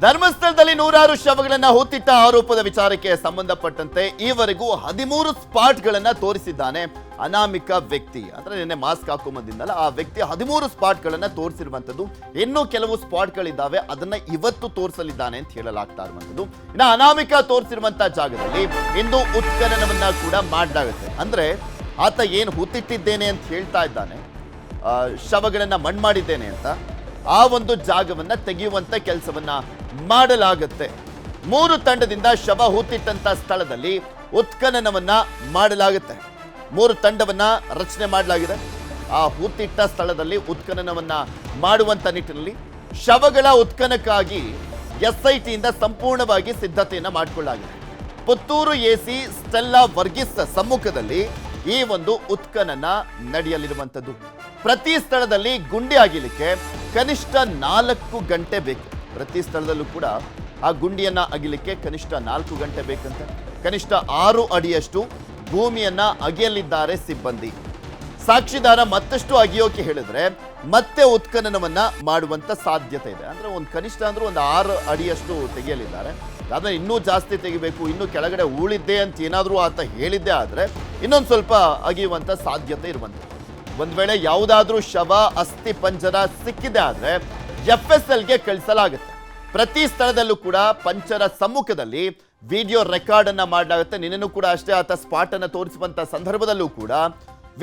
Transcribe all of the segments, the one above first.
ಧರ್ಮಸ್ಥಳದಲ್ಲಿ ನೂರಾರು ಶವಗಳನ್ನ ಹೂತಿಟ್ಟ ಆರೋಪದ ವಿಚಾರಕ್ಕೆ ಸಂಬಂಧಪಟ್ಟಂತೆ ಈವರೆಗೂ 13 ಸ್ಪಾಟ್ಗಳನ್ನ ತೋರಿಸಿದ್ದಾನೆ ಅನಾಮಿಕ ವ್ಯಕ್ತಿ. ಅಂದ್ರೆ ನಿನ್ನೆ ಮಾಸ್ಕ್ ಹಾಕೊಂಬಂದಿದ್ದಲ್ಲ ಆ ವ್ಯಕ್ತಿ 13 ಸ್ಪಾಟ್ಗಳನ್ನ ತೋರಿಸಿರುವಂತದ್ದು. ಇನ್ನೂ ಕೆಲವು ಸ್ಪಾಟ್ಗಳಿದ್ದಾವೆ, ಅದನ್ನ ಇವತ್ತು ತೋರಿಸಲಿದ್ದಾನೆ ಅಂತ ಹೇಳಲಾಗ್ತಾ ಇರುವಂತದ್ದು. ಇನ್ನು ಅನಾಮಿಕ ತೋರಿಸಿರುವಂತ ಜಾಗದಲ್ಲಿ ಇಂದು ಉತ್ಖನನವನ್ನ ಕೂಡ ಮಾಡಲಾಗುತ್ತೆ. ಅಂದ್ರೆ ಆತ ಏನು ಹೂತಿಟ್ಟಿದ್ದೇನೆ ಅಂತ ಹೇಳ್ತಾ ಇದ್ದಾನೆ, ಶವಗಳನ್ನ ಮಣ್ಣು ಮಾಡಿದ್ದೇನೆ ಅಂತ, ಆ ಒಂದು ಜಾಗವನ್ನ ತೆಗೆಯುವಂತ ಕೆಲಸವನ್ನ ಮಾಡಲಾಗುತ್ತೆ. 3 ತಂಡದಿಂದ ಶವ ಹೂತಿಟ್ಟಂತ ಸ್ಥಳದಲ್ಲಿ ಉತ್ಖನನವನ್ನ ಮಾಡಲಾಗುತ್ತೆ. 3 ತಂಡವನ್ನ ರಚನೆ ಮಾಡಲಾಗಿದೆ. ಆ ಹೂತಿಟ್ಟ ಸ್ಥಳದಲ್ಲಿ ಉತ್ಖನನವನ್ನ ಮಾಡುವಂತ ನಿಟ್ಟಿನಲ್ಲಿ ಶವಗಳ ಉತ್ಖನಕ್ಕಾಗಿ SIT ಇಂದ ಸಂಪೂರ್ಣವಾಗಿ ಸಿದ್ಧತೆಯನ್ನ ಮಾಡಿಕೊಳ್ಳಲಾಗಿದೆ. ಪುತ್ತೂರು ಎಸಿ ಸ್ಟೆಲ್ಲಾ ವರ್ಗಿಸ್ ಸಮ್ಮುಖದಲ್ಲಿ ಈ ಒಂದು ಉತ್ಖನನ ನಡೆಯಲಿರುವಂಥದ್ದು. ಪ್ರತಿ ಸ್ಥಳದಲ್ಲಿ ಗುಂಡಿ ಅಗಿಲಿಕ್ಕೆ ಕನಿಷ್ಠ 4 ಗಂಟೆ ಬೇಕು. ಪ್ರತಿ ಸ್ಥಳದಲ್ಲೂ ಕೂಡ ಆ ಗುಂಡಿಯನ್ನ ಅಗಿಲಿಕ್ಕೆ ಕನಿಷ್ಠ 4 ಗಂಟೆ ಬೇಕಂತೆ. ಕನಿಷ್ಠ 6 ಅಡಿಯಷ್ಟು ಭೂಮಿಯನ್ನ ಅಗೆಯಲಿದ್ದಾರೆ ಸಿಬ್ಬಂದಿ. ಸಾಕ್ಷಿದಾರ ಮತ್ತಷ್ಟು ಅಗಿಯೋಕೆ ಹೇಳಿದ್ರೆ ಮತ್ತೆ ಉತ್ಖನನವನ್ನ ಮಾಡುವಂತ ಸಾಧ್ಯತೆ ಇದೆ. ಅಂದ್ರೆ ಒಂದು ಕನಿಷ್ಠ ಅಂದ್ರೆ ಒಂದು 6 ಅಡಿಯಷ್ಟು ತೆಗೆಯಲಿದ್ದಾರೆ. ಆದ್ರೆ ಇನ್ನೂ ಜಾಸ್ತಿ ತೆಗಿಬೇಕು, ಇನ್ನೂ ಕೆಳಗಡೆ ಉಳಿದ್ದೆ ಅಂತ ಏನಾದರೂ ಆತ ಹೇಳಿದ್ದೆ ಆದ್ರೆ ಇನ್ನೊಂದು ಸ್ವಲ್ಪ ಅಗಿಯುವಂತ ಸಾಧ್ಯತೆ ಇರುವಂಥದ್ದು. ಒಂದ್ ವೇಳೆ ಯಾವುದಾದ್ರೂ ಶವ ಅಸ್ಥಿ ಪಂಜರ ಸಿಕ್ಕಿದೆ ಆದ್ರೆ FSLಗೆ ಕಳಿಸಲಾಗುತ್ತೆ. ಪ್ರತಿ ಸ್ಥಳದಲ್ಲೂ ಕೂಡ ಪಂಚರ ಸಮ್ಮುಖದಲ್ಲಿ ವಿಡಿಯೋ ರೆಕಾರ್ಡ್ ಅನ್ನ ಮಾಡಲಾಗುತ್ತೆ. ನಿನ್ನೆನೂ ಕೂಡ ಅಷ್ಟೇ ಆತ ಸ್ಪಾಟ್ ಅನ್ನ ತೋರಿಸುವಂತ ಸಂದರ್ಭದಲ್ಲೂ ಕೂಡ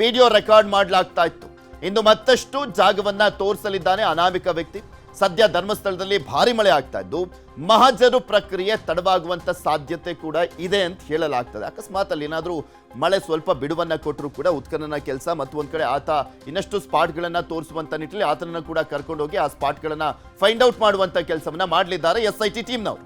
ವಿಡಿಯೋ ರೆಕಾರ್ಡ್ ಮಾಡಲಾಗ್ತಾ ಇತ್ತು. ಇಂದು ಮತ್ತಷ್ಟು ಜಾಗವನ್ನ ತೋರಿಸಲಿದ್ದಾನೆ ಅನಾಮಿಕ ವ್ಯಕ್ತಿ. ಸದ್ಯ ಧರ್ಮಸ್ಥಳದಲ್ಲಿ ಭಾರಿ ಮಳೆ ಆಗ್ತಾ ಇದ್ದು ಮಹಜರು ಪ್ರಕ್ರಿಯೆ ತಡವಾಗುವಂತ ಸಾಧ್ಯತೆ ಕೂಡ ಇದೆ ಅಂತ ಹೇಳಲಾಗ್ತದೆ. ಅಕಸ್ಮಾತ್ ಅಲ್ಲಿ ಏನಾದ್ರೂ ಮಳೆ ಸ್ವಲ್ಪ ಬಿಡುವನ್ನ ಕೊಟ್ಟರು ಕೂಡ ಉತ್ಖನನ ಕೆಲಸ ಮತ್ತು ಒಂದ್ ಕಡೆ ಆತ ಇನ್ನಷ್ಟು ಸ್ಪಾಟ್ಗಳನ್ನ ತೋರಿಸುವಂತ ನಿಟ್ಟಿನಲ್ಲಿ ಆತನನ್ನ ಕೂಡ ಕರ್ಕೊಂಡು ಹೋಗಿ ಆ ಸ್ಪಾಟ್ಗಳನ್ನ ಫೈಂಡ್ ಔಟ್ ಮಾಡುವಂತ ಕೆಲಸವನ್ನ ಮಾಡಲಿದ್ದಾರೆ SIT ಟೀಮ್ನವರು.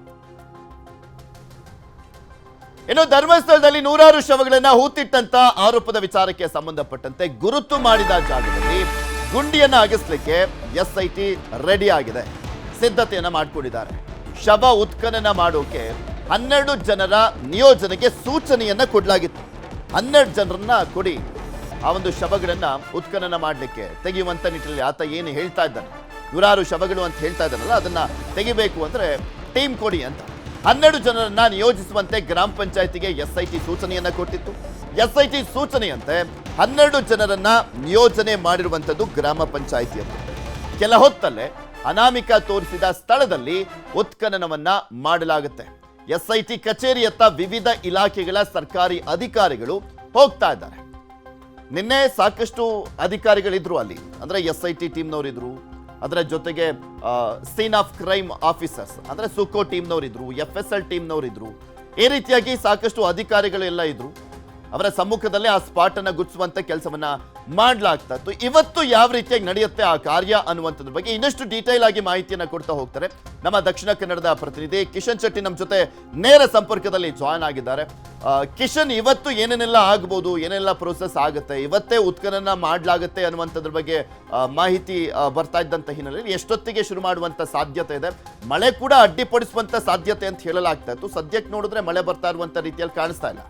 ಇನ್ನು ಧರ್ಮಸ್ಥಳದಲ್ಲಿ ನೂರಾರು ಶವಗಳನ್ನ ಹೂತಿಟ್ಟಂತ ಆರೋಪದ ವಿಚಾರಕ್ಕೆ ಸಂಬಂಧಪಟ್ಟಂತೆ ಗುರುತು ಮಾಡಿದ ಜಾಗದಲ್ಲಿ ಗುಂಡಿಯನ್ನ ಅಗಿಸ್ಲಿಕ್ಕೆ SIT ರೆಡಿ ಆಗಿದೆ, ಸಿದ್ಧತೆಯನ್ನ ಮಾಡಿಕೊಂಡಿದ್ದಾರೆ. ಶವ ಉತ್ಖನನ ಮಾಡೋಕೆ 12 ಜನರ ನಿಯೋಜನೆಗೆ ಸೂಚನೆಯನ್ನ ಕೊಡಲಾಗಿತ್ತು. 12 ಜನರನ್ನ ಕೊಡಿ ಆ ಒಂದು ಶವಗಳನ್ನ ಉತ್ಖನನ ಮಾಡಲಿಕ್ಕೆ ತೆಗೆಯುವಂತ ನಿಟ್ಟಿನಲ್ಲಿ ಆತ ಏನು ಹೇಳ್ತಾ ಇದ್ದಾನೆ, ನೂರಾರು ಶವಗಳು ಅಂತ ಹೇಳ್ತಾ ಇದ್ದಾನಲ್ಲ, ಅದನ್ನ ತೆಗಿಬೇಕು ಅಂದ್ರೆ ಟೀಮ್ ಕೊಡಿ ಅಂತ 12 ಜನರನ್ನ ನಿಯೋಜಿಸುವಂತೆ ಗ್ರಾಮ ಪಂಚಾಯತಿಗೆ SIT ಸೂಚನೆಯನ್ನ ಕೊಟ್ಟಿತ್ತು. SIT ಸೂಚನೆಯಂತೆ 12 ಜನರನ್ನ ನಿಯೋಜನೆ ಮಾಡಿರುವಂಥದ್ದು ಗ್ರಾಮ ಪಂಚಾಯಿತಿಯಲ್ಲಿ. ಕೆಲ ಹೊತ್ತಲ್ಲೇ ಅನಾಮಿಕ ತೋರಿಸಿದ ಸ್ಥಳದಲ್ಲಿ ಉತ್ಖನನವನ್ನ ಮಾಡಲಾಗುತ್ತೆ. SIT ಕಚೇರಿಯತ್ತ ವಿವಿಧ ಇಲಾಖೆಗಳ ಸರ್ಕಾರಿ ಅಧಿಕಾರಿಗಳು ಹೋಗ್ತಾ ಇದ್ದಾರೆ. ನಿನ್ನೆ ಸಾಕಷ್ಟು ಅಧಿಕಾರಿಗಳಿದ್ರು ಅಲ್ಲಿ, ಅಂದ್ರೆ SIT ಟೀಮ್ನವರಿದ್ರು, ಅದರ ಜೊತೆಗೆ ಸೀನ್ ಆಫ್ ಕ್ರೈಮ್ ಆಫೀಸರ್ಸ್ ಅಂದ್ರೆ ಸುಕೋ ಟೀಮ್ನವರಿದ್ರು, FSL ಟೀಮ್ನವರಿದ್ರು, ಈ ರೀತಿಯಾಗಿ ಸಾಕಷ್ಟು ಅಧಿಕಾರಿಗಳೆಲ್ಲ ಇದ್ರು. ಅವರ ಸಮ್ಮುಖದಲ್ಲೇ ಆ ಸ್ಪಾಟ್ ಅನ್ನ ಗುರ್ತಿಸುವಂತ ಕೆಲಸವನ್ನ ಮಾಡ್ಲಾಗ್ತಾ ಇತ್ತು. ಇವತ್ತು ಯಾವ ರೀತಿಯಾಗಿ ನಡೆಯುತ್ತೆ ಆ ಕಾರ್ಯ ಅನ್ನುವಂಥದ್ರ ಬಗ್ಗೆ ಇನ್ನಷ್ಟು ಡೀಟೇಲ್ ಆಗಿ ಮಾಹಿತಿಯನ್ನ ಕೊಡ್ತಾ ಹೋಗ್ತಾರೆ ನಮ್ಮ ದಕ್ಷಿಣ ಕನ್ನಡದ ಪ್ರತಿನಿಧಿ ಕಿಶನ್ ಶೆಟ್ಟಿ. ನಮ್ಮ ಜೊತೆ ನೇರ ಸಂಪರ್ಕದಲ್ಲಿ ಜಾಯ್ನ್ ಆಗಿದ್ದಾರೆ. ಕಿಶನ್, ಇವತ್ತು ಏನೇನೆಲ್ಲ ಆಗ್ಬೋದು, ಏನೆಲ್ಲ ಪ್ರೋಸೆಸ್ ಆಗುತ್ತೆ, ಇವತ್ತೇ ಉತ್ಖನನ ಮಾಡ್ಲಾಗುತ್ತೆ ಅನ್ನುವಂಥದ್ರ ಬಗ್ಗೆ ಮಾಹಿತಿ ಬರ್ತಾ ಇದ್ದಂತ ಹಿನ್ನೆಲೆಯಲ್ಲಿ ಎಷ್ಟೊತ್ತಿಗೆ ಶುರು ಮಾಡುವಂತ ಸಾಧ್ಯತೆ ಇದೆ? ಮಳೆ ಕೂಡ ಅಡ್ಡಿಪಡಿಸುವಂತ ಸಾಧ್ಯತೆ ಅಂತ ಹೇಳಲಾಗ್ತಾ ಇತ್ತು. ಸದ್ಯಕ್ಕೆ ನೋಡಿದ್ರೆ ಮಳೆ ಬರ್ತಾ ಇರುವಂತ ರೀತಿಯಲ್ಲಿ ಕಾಣಿಸ್ತಾ ಇಲ್ಲ.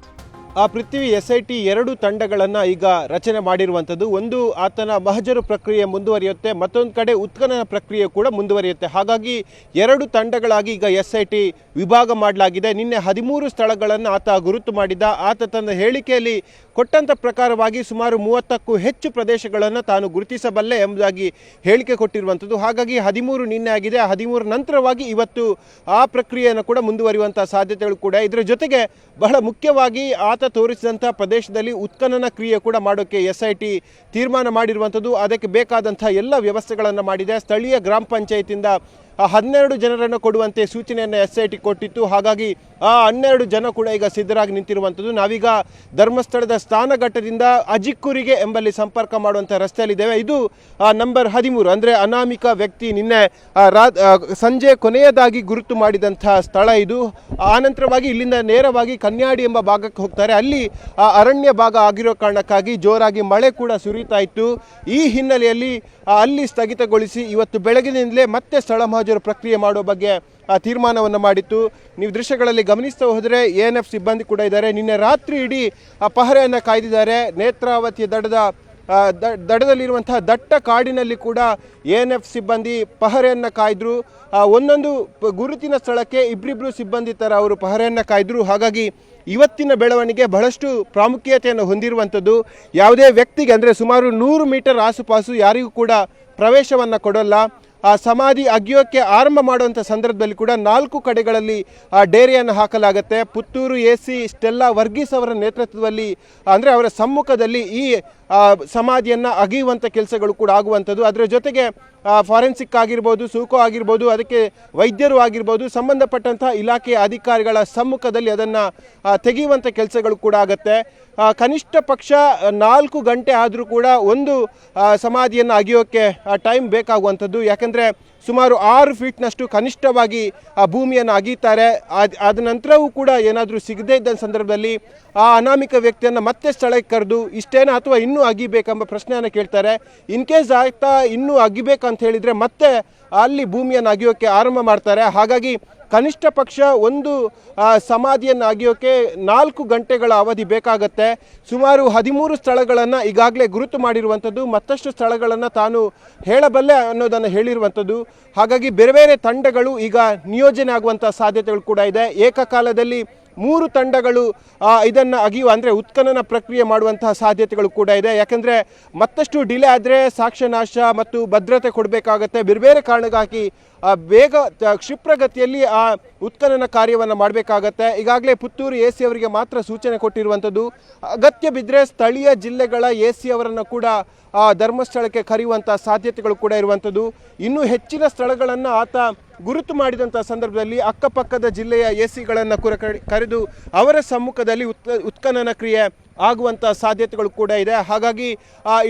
ಆ ಪೃಥ್ವಿ, SIT 2 ತಂಡಗಳನ್ನು ಈಗ ರಚನೆ ಮಾಡಿರುವಂಥದ್ದು. ಒಂದು ಆತನ ಮಹಜರು ಪ್ರಕ್ರಿಯೆ ಮುಂದುವರಿಯುತ್ತೆ, ಮತ್ತೊಂದು ಕಡೆ ಉತ್ಖನನ ಪ್ರಕ್ರಿಯೆ ಕೂಡ ಮುಂದುವರಿಯುತ್ತೆ. ಹಾಗಾಗಿ 2 ತಂಡಗಳಾಗಿ ಈಗ SIT ವಿಭಾಗ ಮಾಡಲಾಗಿದೆ. ನಿನ್ನೆ 13 ಸ್ಥಳಗಳನ್ನು ಆತ ಗುರುತು ಮಾಡಿದ್ದ. ಆತ ತನ್ನ ಹೇಳಿಕೆಯಲ್ಲಿ ಕೊಟ್ಟಂಥ ಪ್ರಕಾರವಾಗಿ ಸುಮಾರು 30ಕ್ಕೂ ಹೆಚ್ಚು ಪ್ರದೇಶಗಳನ್ನು ತಾನು ಗುರುತಿಸಬಲ್ಲೆ ಎಂಬುದಾಗಿ ಹೇಳಿಕೆ ಕೊಟ್ಟಿರುವಂಥದ್ದು. ಹಾಗಾಗಿ 13 ನಿನ್ನೆ ಆಗಿದೆ. 13 ನಂತರವಾಗಿ ಇವತ್ತು ಆ ಪ್ರಕ್ರಿಯೆಯನ್ನು ಕೂಡ ಮುಂದುವರಿಯುವಂಥ ಸಾಧ್ಯತೆಗಳು ಕೂಡ. ಇದರ ಜೊತೆಗೆ ಬಹಳ ಮುಖ್ಯವಾಗಿ ಆತ ತೋರಿಸಿದಂಥ ಪ್ರದೇಶದಲ್ಲಿ ಉತ್ಖನನ ಕ್ರಿಯೆ ಕೂಡ ಮಾಡೋಕ್ಕೆ SIT ತೀರ್ಮಾನ ಮಾಡಿರುವಂಥದ್ದು. ಅದಕ್ಕೆ ಬೇಕಾದಂಥ ಎಲ್ಲ ವ್ಯವಸ್ಥೆಗಳನ್ನು ಮಾಡಿದೆ. ಸ್ಥಳೀಯ ಗ್ರಾಮ ಪಂಚಾಯತಿಯಿಂದ 12 ಜನರನ್ನು ಕೊಡುವಂತೆ ಸೂಚನೆಯನ್ನು SIT ಕೊಟ್ಟಿತ್ತು. ಹಾಗಾಗಿ ಆ 12 ಜನ ಕೂಡ ಈಗ ಸಿದ್ಧರಾಗಿ ನಿಂತಿರುವಂಥದ್ದು. ನಾವೀಗ ಧರ್ಮಸ್ಥಳದ ಸ್ಥಾನಘಟ್ಟದಿಂದ ಅಜಿಕ್ಕೂರಿಗೆ ಎಂಬಲ್ಲಿ ಸಂಪರ್ಕ ಮಾಡುವಂಥ ರಸ್ತೆಯಲ್ಲಿದ್ದೇವೆ. ಇದು ನಂಬರ್ 13 ಅಂದರೆ ಅನಾಮಿಕ ವ್ಯಕ್ತಿ ನಿನ್ನೆ ಸಂಜೆ ಕೊನೆಯದಾಗಿ ಗುರುತು ಮಾಡಿದಂಥ ಸ್ಥಳ ಇದು. ಆನಂತರವಾಗಿ ಇಲ್ಲಿಂದ ನೇರವಾಗಿ ಕನ್ಯಾಡಿ ಎಂಬ ಭಾಗಕ್ಕೆ ಹೋಗ್ತಾರೆ. ಅಲ್ಲಿ ಅರಣ್ಯ ಭಾಗ ಆಗಿರೋ ಕಾರಣಕ್ಕಾಗಿ ಜೋರಾಗಿ ಮಳೆ ಕೂಡ ಸುರಿತಾ ಇತ್ತು. ಈ ಹಿನ್ನೆಲೆಯಲ್ಲಿ ಅಲ್ಲಿ ಸ್ಥಗಿತಗೊಳಿಸಿ ಇವತ್ತು ಬೆಳಗಿನಿಂದಲೇ ಮತ್ತೆ ಸ್ಥಳ ಮಹಜರು ಪ್ರಕ್ರಿಯೆ ಮಾಡುವ ಬಗ್ಗೆ ತೀರ್ಮಾನವನ್ನು ಮಾಡಿತ್ತು. ನೀವು ದೃಶ್ಯಗಳಲ್ಲಿ ಗಮನಿಸ್ತಾ ಹೋದರೆ ANF ಸಿಬ್ಬಂದಿ ಕೂಡ ಇದ್ದಾರೆ. ನಿನ್ನೆ ರಾತ್ರಿ ಇಡೀ ಪಹರೆಯನ್ನು ಕಾಯ್ದಿದ್ದಾರೆ. ನೇತ್ರಾವತಿ ದಡದ ದಡದಲ್ಲಿರುವಂತಹ ದಟ್ಟ ಕಾಡಿನಲ್ಲಿ ಕೂಡ ANF ಸಿಬ್ಬಂದಿ ಪಹರೆಯನ್ನು ಕಾಯ್ದರು. ಒಂದೊಂದು ಗುರುತಿನ ಸ್ಥಳಕ್ಕೆ ಇಬ್ಬರಿಬ್ಬರು ಸಿಬ್ಬಂದಿ ಥರ ಅವರು ಪಹರೆಯನ್ನು ಕಾಯ್ದರು. ಹಾಗಾಗಿ ಇವತ್ತಿನ ಬೆಳವಣಿಗೆ ಬಹಳಷ್ಟು ಪ್ರಾಮುಖ್ಯತೆಯನ್ನು ಹೊಂದಿರುವಂಥದ್ದು. ಯಾವುದೇ ವ್ಯಕ್ತಿಗೆ ಅಂದರೆ ಸುಮಾರು 100 ಮೀಟರ್ ಆಸುಪಾಸು ಯಾರಿಗೂ ಕೂಡ ಪ್ರವೇಶವನ್ನು ಕೊಡೋಲ್ಲ. ಸಮಾಧಿ ಅಗೆಯೋಕ್ಕೆ ಆರಂಭ ಮಾಡುವಂಥ ಸಂದರ್ಭದಲ್ಲಿ ಕೂಡ 4 ಕಡೆಗಳಲ್ಲಿ ಡೇರೆಯನ್ನು ಹಾಕಲಾಗುತ್ತೆ. ಪುತ್ತೂರು AC ಸ್ಟೆಲ್ಲಾ ವರ್ಗೀಸ್ ಅವರ ನೇತೃತ್ವದಲ್ಲಿ ಅಂದರೆ ಅವರ ಸಮ್ಮುಖದಲ್ಲಿ ಈ ಸಮಾಧಿಯನ್ನು ಅಗೆಯುವಂಥ ಕೆಲಸಗಳು ಕೂಡ ಆಗುವಂಥದ್ದು. ಅದರ ಜೊತೆಗೆ ಫಾರೆನ್ಸಿಕ್ ಆಗಿರ್ಬೋದು, ಸೂಕೋ ಆಗಿರ್ಬೋದು, ಅದಕ್ಕೆ ವೈದ್ಯರು ಆಗಿರ್ಬೋದು, ಸಂಬಂಧಪಟ್ಟಂಥ ಇಲಾಖೆಯ ಅಧಿಕಾರಿಗಳ ಸಮ್ಮುಖದಲ್ಲಿ ಅದನ್ನು ತೆಗೆಯುವಂಥ ಕೆಲಸಗಳು ಕೂಡ ಆಗುತ್ತೆ. ಕನಿಷ್ಠ ಪಕ್ಷ 4 ಗಂಟೆ ಆದರೂ ಕೂಡ ಒಂದು ಸಮಾಧಿಯನ್ನು ಅಗೆಯೋಕ್ಕೆ ಟೈಮ್ ಬೇಕಾಗುವಂಥದ್ದು. ಯಾಕೆಂದರೆ ಸುಮಾರು 6 ಫೀಟ್ನಷ್ಟು ಕನಿಷ್ಠವಾಗಿ ಆ ಭೂಮಿಯನ್ನು ಅಗೀತಾರೆ. ಅದ ನಂತರವೂ ಕೂಡ ಏನಾದರೂ ಸಿಗದೇ ಇದ್ದ ಸಂದರ್ಭದಲ್ಲಿ ಆ ಅನಾಮಿಕ ವ್ಯಕ್ತಿಯನ್ನು ಮತ್ತೆ ಸ್ಥಳಕ್ಕೆ ಕರೆದು ಇಷ್ಟೇನಾ ಅಥವಾ ಇನ್ನೂ ಅಗಿಬೇಕೆಂಬ ಪ್ರಶ್ನೆಯನ್ನು ಕೇಳ್ತಾರೆ. ಇನ್ ಕೇಸ್ ಆಯ್ತಾ ಇನ್ನೂ ಅಗಿಬೇಕಂತ ಹೇಳಿದರೆ ಮತ್ತೆ ಅಲ್ಲಿ ಭೂಮಿಯನ್ನು ಅಗೆಯೋಕ್ಕೆ ಆರಂಭ ಮಾಡ್ತಾರೆ. ಹಾಗಾಗಿ ಕನಿಷ್ಠ ಪಕ್ಷ ಒಂದು ಸಮಾಧಿಯನ್ನು ಅಗೆಯೋಕ್ಕೆ 4 ಗಂಟೆಗಳ ಅವಧಿ ಬೇಕಾಗತ್ತೆ. ಸುಮಾರು 13 ಸ್ಥಳಗಳನ್ನು ಈಗಾಗಲೇ ಗುರುತು ಮಾಡಿರುವಂಥದ್ದು, ಮತ್ತಷ್ಟು ಸ್ಥಳಗಳನ್ನು ತಾನು ಹೇಳಬಲ್ಲೆ ಅನ್ನೋದನ್ನು ಹೇಳಿರುವಂಥದ್ದು. ಹಾಗಾಗಿ ಬೇರೆ ಬೇರೆ ತಂಡಗಳು ಈಗ ನಿಯೋಜನೆ ಆಗುವಂಥ ಸಾಧ್ಯತೆಗಳು ಕೂಡ ಇದೆ. ಏಕಕಾಲದಲ್ಲಿ 3 ತಂಡಗಳು ಇದನ್ನು ಅಗಿಯುವ ಅಂದರೆ ಉತ್ಖನನ ಪ್ರಕ್ರಿಯೆ ಮಾಡುವಂತಹ ಸಾಧ್ಯತೆಗಳು ಕೂಡ ಇದೆ. ಯಾಕೆಂದರೆ ಮತ್ತಷ್ಟು ಡಿಲೇ ಆದರೆ ಸಾಕ್ಷ್ಯನಾಶ ಮತ್ತು ಭದ್ರತೆ ಕೊಡಬೇಕಾಗತ್ತೆ. ಬೇರೆ ಬೇರೆ ಕಾರಣಕ್ಕಾಗಿ ಬೇಗ ಕ್ಷಿಪ್ರಗತಿಯಲ್ಲಿ ಆ ಉತ್ಖನನ ಕಾರ್ಯವನ್ನು ಮಾಡಬೇಕಾಗತ್ತೆ. ಈಗಾಗಲೇ ಪುತ್ತೂರು AC ಅವರಿಗೆ ಮಾತ್ರ ಸೂಚನೆ ಕೊಟ್ಟಿರುವಂಥದ್ದು. ಅಗತ್ಯ ಬಿದ್ದರೆ ಸ್ಥಳೀಯ ಜಿಲ್ಲೆಗಳ AC ಅವರನ್ನು ಕೂಡ ಧರ್ಮಸ್ಥಳಕ್ಕೆ ಕರೆಯುವಂಥ ಸಾಧ್ಯತೆಗಳು ಕೂಡ ಇರುವಂಥದ್ದು. ಇನ್ನೂ ಹೆಚ್ಚಿನ ಸ್ಥಳಗಳನ್ನು ಆತ ಗುರುತು ಮಾಡಿದಂಥ ಸಂದರ್ಭದಲ್ಲಿ ಅಕ್ಕಪಕ್ಕದ ಜಿಲ್ಲೆಯ AC ಕೂಡ ಕರೆದು ಅವರ ಸಮ್ಮುಖದಲ್ಲಿ ಉತ್ಖನನ ಕ್ರಿಯೆ ಆಗುವಂಥ ಸಾಧ್ಯತೆಗಳು ಕೂಡ ಇದೆ. ಹಾಗಾಗಿ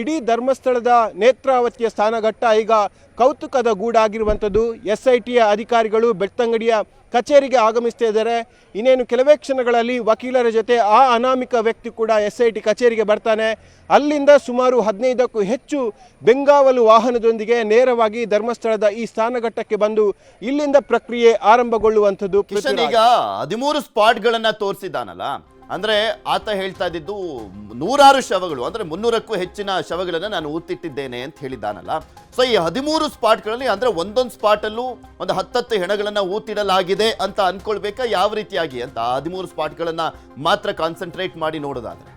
ಇಡೀ ಧರ್ಮಸ್ಥಳದ ನೇತ್ರಾವತಿಯ ಸ್ಥಾನಘಟ್ಟ ಈಗ ಕೌತುಕದ ಗೂಡಾಗಿರುವಂಥದ್ದು. SITಯ ಅಧಿಕಾರಿಗಳು ಬೆಳ್ತಂಗಡಿಯ ಕಚೇರಿಗೆ ಆಗಮಿಸ್ತಾ ಇದ್ದಾರೆ. ಇನ್ನೇನು ಕೆಲವೇ ಕ್ಷಣಗಳಲ್ಲಿ ವಕೀಲರ ಜೊತೆ ಆ ಅನಾಮಿಕ ವ್ಯಕ್ತಿ ಕೂಡ SIT ಕಚೇರಿಗೆ ಬರ್ತಾನೆ. ಅಲ್ಲಿಂದ ಸುಮಾರು 15ಕ್ಕೂ ಹೆಚ್ಚು ಬೆಂಗಾವಲು ವಾಹನದೊಂದಿಗೆ ನೇರವಾಗಿ ಧರ್ಮಸ್ಥಳದ ಈ ಸ್ಥಾನಘಟ್ಟಕ್ಕೆ ಬಂದು ಇಲ್ಲಿಂದ ಪ್ರಕ್ರಿಯೆ ಆರಂಭಗೊಳ್ಳುವಂಥದ್ದು. ಈಗ 13 ಸ್ಪಾಟ್ಗಳನ್ನ ತೋರಿಸಿದ್ದಾನಲ್ಲ, ಅಂದ್ರೆ ಆತ ಹೇಳ್ತಾ ಇದ್ದಿದ್ದು 100 ಶವಗಳು ಅಂದ್ರೆ 300ಕ್ಕೂ ಹೆಚ್ಚಿನ ಶವಗಳನ್ನು ನಾನು ಊತಿಟ್ಟಿದ್ದೇನೆ ಅಂತ ಹೇಳಿದ್ದಾನಲ್ಲ. ಸೊ ಈ 13 ಸ್ಪಾಟ್ಗಳಲ್ಲಿ ಅಂದ್ರೆ ಒಂದೊಂದು ಸ್ಪಾಟಲ್ಲೂ ಒಂದು 10 ಹೆಣಗಳನ್ನ ಊತಿಡಲಾಗಿದೆ ಅಂತ ಅನ್ಕೊಳ್ಬೇಕಾ, ಯಾವ ರೀತಿಯಾಗಿ ಅಂತ 13 ಸ್ಪಾಟ್ಗಳನ್ನ ಮಾತ್ರ ಕಾನ್ಸಂಟ್ರೇಟ್ ಮಾಡಿ ನೋಡೋದಾದ್ರೆ?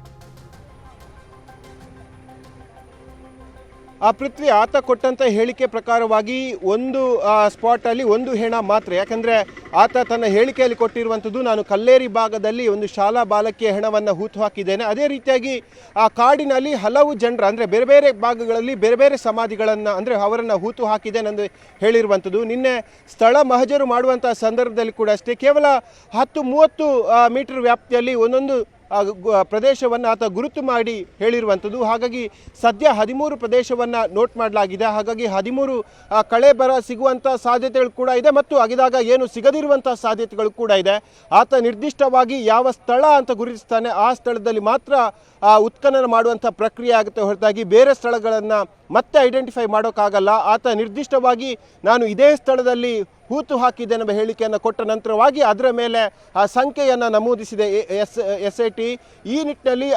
ಪೃಥ್ವಿ ಆತ ಕೊಟ್ಟಂಥ ಹೇಳಿಕೆ ಪ್ರಕಾರವಾಗಿ ಒಂದು ಸ್ಪಾಟಲ್ಲಿ ಒಂದು ಹೆಣ ಮಾತ್ರ. ಯಾಕಂದರೆ ಆತ ತನ್ನ ಹೇಳಿಕೆಯಲ್ಲಿ ಕೊಟ್ಟಿರುವಂಥದ್ದು, ನಾನು ಕಲ್ಲೇರಿ ಭಾಗದಲ್ಲಿ ಒಂದು ಶಾಲಾ ಬಾಲಕಿಯ ಹೆಣವನ್ನು ಹೂತು ಹಾಕಿದ್ದೇನೆ. ಅದೇ ರೀತಿಯಾಗಿ ಆ ಕಾಡಿನಲ್ಲಿ ಹಲವು ಜನರ ಅಂದರೆ ಬೇರೆ ಬೇರೆ ಭಾಗಗಳಲ್ಲಿ ಬೇರೆ ಬೇರೆ ಸಮಾಧಿಗಳನ್ನು ಅಂದರೆ ಅವರನ್ನು ಹೂತು ಹಾಕಿದ್ದೇನೆ ಎಂದು ಹೇಳಿರುವಂಥದ್ದು. ನಿನ್ನೆ ಸ್ಥಳ ಮಹಜರು ಮಾಡುವಂಥ ಸಂದರ್ಭದಲ್ಲಿ ಕೂಡ ಅಷ್ಟೇ ಕೇವಲ 10-30 ಮೀಟರ್ ವ್ಯಾಪ್ತಿಯಲ್ಲಿ ಒಂದೊಂದು ಪ್ರದೇಶವನ್ನು ಆತ ಗುರುತು ಮಾಡಿ ಹೇಳಿರುವಂಥದ್ದು. ಹಾಗಾಗಿ ಸದ್ಯ 13 ಪ್ರದೇಶವನ್ನು ನೋಟ್ ಮಾಡಲಾಗಿದೆ. ಹಾಗಾಗಿ 13 ಕಳೆ ಬರ ಸಿಗುವಂಥ ಸಾಧ್ಯತೆಗಳು ಕೂಡ ಇದೆ ಮತ್ತು ಅಗಿದಾಗ ಏನು ಸಿಗದಿರುವಂಥ ಸಾಧ್ಯತೆಗಳು ಕೂಡ ಇದೆ. ಆತ ನಿರ್ದಿಷ್ಟವಾಗಿ ಯಾವ ಸ್ಥಳ ಅಂತ ಗುರುತಿಸ್ತಾನೆ ಆ ಸ್ಥಳದಲ್ಲಿ ಮಾತ್ರ ಉತ್ಖನನ ಮಾಡುವಂಥ ಪ್ರಕ್ರಿಯೆ ಆಗುತ್ತೆ ಹೊರತಾಗಿ ಬೇರೆ ಸ್ಥಳಗಳನ್ನು ಮತ್ತೆ ಐಡೆಂಟಿಫೈ ಮಾಡೋಕ್ಕಾಗಲ್ಲ. ಆತ ನಿರ್ದಿಷ್ಟವಾಗಿ ನಾನು ಇದೇ ಸ್ಥಳದಲ್ಲಿ ಹೂತು ಹಾಕಿದ್ದೇನೆಂಬ ಹೇಳಿಕೆಯನ್ನು ಕೊಟ್ಟ ನಂತರವಾಗಿ ಅದರ ಮೇಲೆ ಆ ಸಂಖ್ಯೆಯನ್ನು ನಮೂದಿಸಿದೆ SIT. ಈ ನಿಟ್ಟಿನಲ್ಲಿ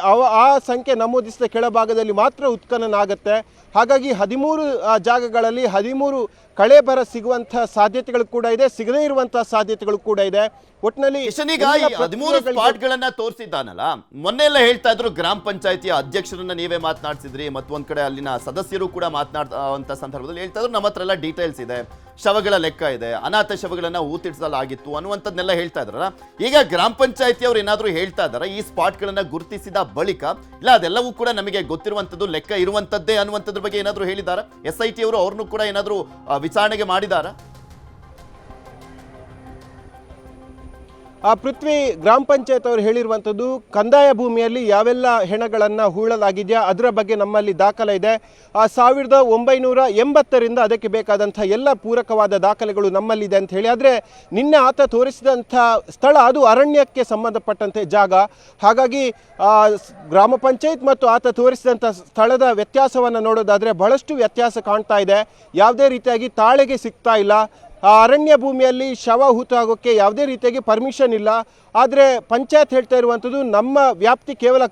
ಆ ಸಂಖ್ಯೆ ನಮೂದಿಸಿದ ಕೆಳಭಾಗದಲ್ಲಿ ಮಾತ್ರ ಉತ್ಖನನ ಆಗುತ್ತೆ. ಹಾಗಾಗಿ 13 ಜಾಗಗಳಲ್ಲಿ 13 ಕಳೆ ಬರ ಸಿಗುವಂಥ ಸಾಧ್ಯತೆಗಳು ಕೂಡ ಇದೆ, ಸಿಗದೇ ಇರುವಂತಹ ಸಾಧ್ಯತೆಗಳು ಕೂಡ ಇದೆ. ಒಟ್ಟಿನಲ್ಲಿ 13 ಸ್ಪಾಟ್ಗಳನ್ನ ತೋರಿಸಿದ್ದಾನಲ್ಲ, ಮೊನ್ನೆ ಎಲ್ಲ ಹೇಳ್ತಾ ಇದ್ರು ಗ್ರಾಮ ಪಂಚಾಯತಿಯ ಅಧ್ಯಕ್ಷರನ್ನ ನೀವೇ ಮಾತನಾಡಿಸಿದ್ರಿ, ಮತ್ತೊಂದ್ ಕಡೆ ಅಲ್ಲಿನ ಸದಸ್ಯರು ಕೂಡ ಮಾತನಾಡುವಂತ ಸಂದರ್ಭದಲ್ಲಿ ಹೇಳ್ತಾ ಇದ್ರು ನಮ್ಮ ಹತ್ರ ಎಲ್ಲ ಡೀಟೇಲ್ಸ್ ಇದೆ, ಶವಗಳ ಲೆಕ್ಕ ಇದೆ, ಅನಾಥ ಶವಗಳನ್ನ ಊತಿಸಲಾಗಿತ್ತು ಅನ್ನುವಂಥದ್ದನ್ನೆಲ್ಲ ಹೇಳ್ತಾ ಇದ್ರಲ್ಲ. ಈಗ ಗ್ರಾಮ ಪಂಚಾಯತಿಯವರು ಏನಾದರೂ ಹೇಳ್ತಾ ಇದಾರೆ ಈ ಸ್ಪಾಟ್ಗಳನ್ನ ಗುರುತಿಸಿದ ಬಳಿಕ, ಇಲ್ಲ ಅದೆಲ್ಲವೂ ಕೂಡ ನಮಗೆ ಗೊತ್ತಿರುವಂಥದ್ದು ಲೆಕ್ಕ ಇರುವಂಥದ್ದೇ ಅನ್ನುವಂಥದ್ರ ಬಗ್ಗೆ ಏನಾದರೂ ಹೇಳಿದಾರ? SIT ಅವರು ಅವ್ರನ್ನೂ ಕೂಡ ಏನಾದರೂ ವಿಚಾರಣೆಗೆ ಮಾಡಿದಾರ? ಪೃಥ್ವಿ, ಗ್ರಾಮ ಪಂಚಾಯತ್ ಅವರು ಹೇಳಿರುವಂಥದ್ದು ಕಂದಾಯ ಭೂಮಿಯಲ್ಲಿ ಯಾವೆಲ್ಲ ಹೆಣಗಳನ್ನು ಹೂಳಲಾಗಿದೆಯಾ ಅದರ ಬಗ್ಗೆ ನಮ್ಮಲ್ಲಿ ದಾಖಲೆ ಇದೆ. 1980ರಿಂದ ಅದಕ್ಕೆ ಬೇಕಾದಂಥ ಎಲ್ಲ ಪೂರಕವಾದ ದಾಖಲೆಗಳು ನಮ್ಮಲ್ಲಿದೆ ಅಂತ ಹೇಳಿ. ಆದರೆ ನಿನ್ನೆ ಆತ ತೋರಿಸಿದಂಥ ಸ್ಥಳ ಅದು ಅರಣ್ಯಕ್ಕೆ ಸಂಬಂಧಪಟ್ಟಂತೆ ಜಾಗ. ಹಾಗಾಗಿ ಗ್ರಾಮ ಪಂಚಾಯತ್ ಮತ್ತು ಆತ ತೋರಿಸಿದಂಥ ಸ್ಥಳದ ವ್ಯತ್ಯಾಸವನ್ನು ನೋಡೋದಾದರೆ ಬಹಳಷ್ಟು ವ್ಯತ್ಯಾಸ ಕಾಣ್ತಾ ಇದೆ. ಯಾವುದೇ ರೀತಿಯಾಗಿ ತಾಳೆಗೆ ಸಿಗ್ತಾ ಇಲ್ಲ. ಆ ಅರಣ್ಯ ಭೂಮಿಯಲ್ಲಿ ಶವ ಹೂತಾಗೋಕ್ಕೆ ಯಾವುದೇ ರೀತಿಯಾಗಿ ಪರ್ಮಿಷನ್ ಇಲ್ಲ. ಆದರೆ ಪಂಚಾಯತ್ ಹೇಳ್ತಾ ಇರುವಂಥದ್ದು ನಮ್ಮ ವ್ಯಾಪ್ತಿ ಕೇವಲ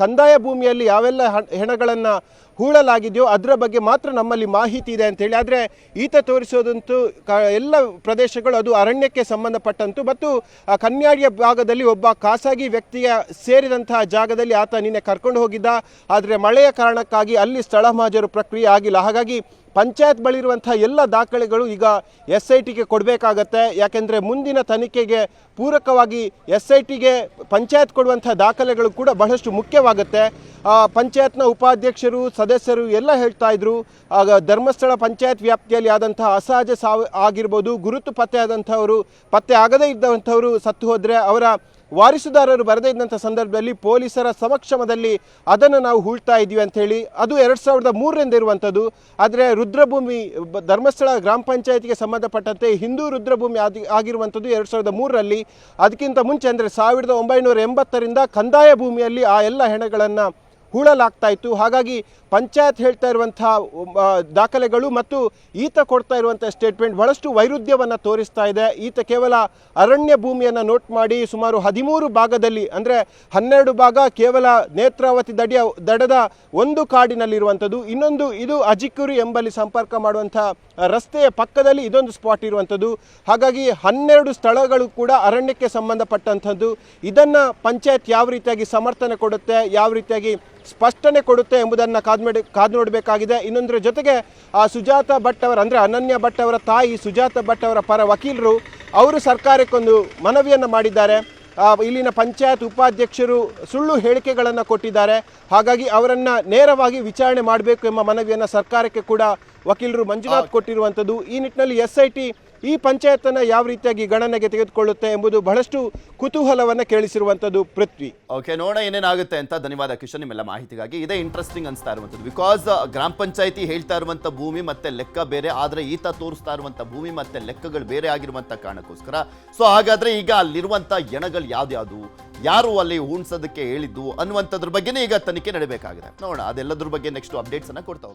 ಕಂದಾಯ ಭೂಮಿಯಲ್ಲಿ ಯಾವೆಲ್ಲ ಹೆಣಗಳನ್ನು ಹೂಳಲಾಗಿದೆಯೋ ಅದರ ಬಗ್ಗೆ ಮಾತ್ರ ನಮ್ಮಲ್ಲಿ ಮಾಹಿತಿ ಇದೆ ಅಂತೇಳಿ. ಆದರೆ ಈತ ತೋರಿಸೋದಂತೂ ಎಲ್ಲ ಪ್ರದೇಶಗಳು ಅದು ಅರಣ್ಯಕ್ಕೆ ಸಂಬಂಧಪಟ್ಟಂತು ಮತ್ತು ಕನ್ಯಾಡಿಯ ಭಾಗದಲ್ಲಿ ಒಬ್ಬ ಖಾಸಗಿ ವ್ಯಕ್ತಿಯ ಸೇರಿದಂತಹ ಜಾಗದಲ್ಲಿ ಆತ ನಿನ್ನೆ ಕರ್ಕೊಂಡು ಹೋಗಿದ್ದ. ಆದರೆ ಮಳೆಯ ಕಾರಣಕ್ಕಾಗಿ ಅಲ್ಲಿ ಸ್ಥಳ ಮಹಜರು ಪ್ರಕ್ರಿಯೆ ಆಗಿಲ್ಲ. ಹಾಗಾಗಿ ಪಂಚಾಯತ್ ಬಳಿ ಇರುವಂಥ ಎಲ್ಲ ದಾಖಲೆಗಳು ಈಗ SITಗೆ ಕೊಡಬೇಕಾಗತ್ತೆ. ಯಾಕೆಂದರೆ ಮುಂದಿನ ತನಿಖೆಗೆ ಪೂರಕವಾಗಿ SITಗೆ ಪಂಚಾಯತ್ ಕೊಡುವಂಥ ದಾಖಲೆಗಳು ಕೂಡ ಬಹಳಷ್ಟು ಮುಖ್ಯವಾಗುತ್ತೆ. ಪಂಚಾಯತ್ನ ಉಪಾಧ್ಯಕ್ಷರು ಸದಸ್ಯರು ಎಲ್ಲ ಹೇಳ್ತಾ ಇದ್ರು, ಆಗ ಧರ್ಮಸ್ಥಳ ಪಂಚಾಯತ್ ವ್ಯಾಪ್ತಿಯಲ್ಲಿ ಆದಂತಹ ಅಸಹಜ ಸಾವು ಆಗಿರ್ಬೋದು, ಗುರುತು ಪತ್ತೆ ಆದಂಥವರು, ಪತ್ತೆ ಆಗದೇ ಇದ್ದಂಥವರು ಸತ್ತು ಹೋದರೆ ಅವರ ವಾರಿಸುದಾರರು ಬರದೇ ಇದ್ದಂಥ ಸಂದರ್ಭದಲ್ಲಿ ಪೊಲೀಸರ ಸಮಕ್ಷಮದಲ್ಲಿ ಅದನ್ನು ನಾವು ಹೂಳ್ತಾ ಇದ್ದೀವಿ ಅಂಥೇಳಿ. ಅದು 2003ರಿಂದ ಇರುವಂಥದ್ದು. ಆದರೆ ರುದ್ರಭೂಮಿ ಧರ್ಮಸ್ಥಳ ಗ್ರಾಮ ಪಂಚಾಯತಿಗೆ ಸಂಬಂಧಪಟ್ಟಂತೆ ಹಿಂದೂ ರುದ್ರಭೂಮಿ ಆಗಿರುವಂಥದ್ದು 2003ರಲ್ಲಿ. ಅದಕ್ಕಿಂತ ಮುಂಚೆ ಅಂದರೆ 1980ರಿಂದ ಕಂದಾಯ ಭೂಮಿಯಲ್ಲಿ ಆ ಎಲ್ಲ ಹೆಣಗಳನ್ನು ಹೂಳಲಾಗ್ತಾ ಇತ್ತು. ಹಾಗಾಗಿ ಪಂಚಾಯತ್ ಹೇಳ್ತಾ ಇರುವಂಥ ದಾಖಲೆಗಳು ಮತ್ತು ಈತ ಕೊಡ್ತಾ ಇರುವಂಥ ಸ್ಟೇಟ್ಮೆಂಟ್ ಬಹಳಷ್ಟು ವೈರುಧ್ಯವನ್ನು ತೋರಿಸ್ತಾ ಇದೆ. ಈತ ಕೇವಲ ಅರಣ್ಯ ಭೂಮಿಯನ್ನು ನೋಟ್ ಮಾಡಿ ಸುಮಾರು 13 ಭಾಗದಲ್ಲಿ, ಅಂದರೆ 12 ಭಾಗ ಕೇವಲ ನೇತ್ರಾವತಿ ದಡದ ಒಂದು ಕಾಡಿನಲ್ಲಿರುವಂಥದ್ದು, ಇನ್ನೊಂದು ಇದು ಅಜಿಕುರಿ ಎಂಬಲ್ಲಿ ಸಂಪರ್ಕ ಮಾಡುವಂಥ ರಸ್ತೆಯ ಪಕ್ಕದಲ್ಲಿ ಇದೊಂದು ಸ್ಪಾಟ್ ಇರುವಂಥದ್ದು. ಹಾಗಾಗಿ 12 ಸ್ಥಳಗಳು ಕೂಡ ಅರಣ್ಯಕ್ಕೆ ಸಂಬಂಧಪಟ್ಟಂಥದ್ದು. ಇದನ್ನು ಪಂಚಾಯತ್ ಯಾವ ರೀತಿಯಾಗಿ ಸಮರ್ಥನೆ ಕೊಡುತ್ತೆ, ಯಾವ ರೀತಿಯಾಗಿ ಸ್ಪಷ್ಟನೆ ಕೊಡುತ್ತೆ ಎಂಬುದನ್ನು ಕಾದು ನೋಡಬೇಕಾಗಿದೆ. ಇನ್ನೊಂದರ ಜೊತೆಗೆ ಸುಜಾತ ಭಟ್ ಅವರ, ಅಂದರೆ ಅನನ್ಯ ಭಟ್ ಅವರ ತಾಯಿ ಸುಜಾತ ಭಟ್ ಅವರ ಪರ ವಕೀಲರು ಅವರು ಸರ್ಕಾರಕ್ಕೊಂದು ಮನವಿಯನ್ನು ಮಾಡಿದ್ದಾರೆ. ಇಲ್ಲಿನ ಪಂಚಾಯತ್ ಉಪಾಧ್ಯಕ್ಷರು ಸುಳ್ಳು ಹೇಳಿಕೆಗಳನ್ನು ಕೊಟ್ಟಿದ್ದಾರೆ. ಹಾಗಾಗಿ ಅವರನ್ನು ನೇರವಾಗಿ ವಿಚಾರಣೆ ಮಾಡಬೇಕು ಎಂಬ ಮನವಿಯನ್ನು ಸರ್ಕಾರಕ್ಕೆ ಕೂಡ ವಕೀಲರು ಮಂಜುನಾಥ್ ಕೊಟ್ಟಿರುವಂಥದ್ದು. ಈ ನಿಟ್ಟಿನಲ್ಲಿ SIT ಈ ಪಂಚಾಯತನ್ನು ಯಾವ ರೀತಿಯಾಗಿ ಗಣನೆಗೆ ತೆಗೆದುಕೊಳ್ಳುತ್ತೆ ಎಂಬುದು ಬಹಳಷ್ಟು ಕುತೂಹಲವನ್ನು ಕೇಳಿಸಿರುವಂಥದ್ದು. ಪೃಥ್ವಿ, ಓಕೆ, ನೋಡ ಏನೇನಾಗುತ್ತೆ ಅಂತ. ಧನ್ಯವಾದ ಕಿಶನ್ ನಿಮ್ಮೆಲ್ಲ ಮಾಹಿತಿಗಾಗಿ. ಇದೇ ಇಂಟ್ರೆಸ್ಟಿಂಗ್ ಅನಿಸ್ತಾ ಇರುವಂಥದ್ದು. ಬಿಕಾಸ್ ಗ್ರಾಮ ಪಂಚಾಯತಿ ಹೇಳ್ತಾ ಇರುವಂಥ ಭೂಮಿ ಮತ್ತೆ ಲೆಕ್ಕ ಬೇರೆ, ಆದರೆ ಈತ ತೋರಿಸ್ತಾ ಇರುವಂಥ ಭೂಮಿ ಮತ್ತೆ ಲೆಕ್ಕಗಳು ಬೇರೆ ಆಗಿರುವಂಥ ಕಾರಣಕ್ಕೋಸ್ಕರ. ಸೊ ಹಾಗಾದ್ರೆ ಈಗ ಅಲ್ಲಿರುವಂಥ ಎಣಗಳು ಯಾವ್ದ್ಯಾವುದು, ಯಾರು ಅಲ್ಲಿ ಉಣ್ಸೋದಕ್ಕೆ ಹೇಳಿದ್ದು ಅನ್ನುವಂಥದ್ರ ಬಗ್ಗೆನೇ ಈಗ ತನಿಖೆ ನಡೀಬೇಕಾಗಿದೆ. ನೋಡೋಣ, ಅದೆಲ್ಲದ್ರ ಬಗ್ಗೆ ನೆಕ್ಸ್ಟ್ ಅಪ್ಡೇಟ್ಸ್ ಅನ್ನ ಕೊಡ್ತಾ ಹೋಗ್ತೀವಿ.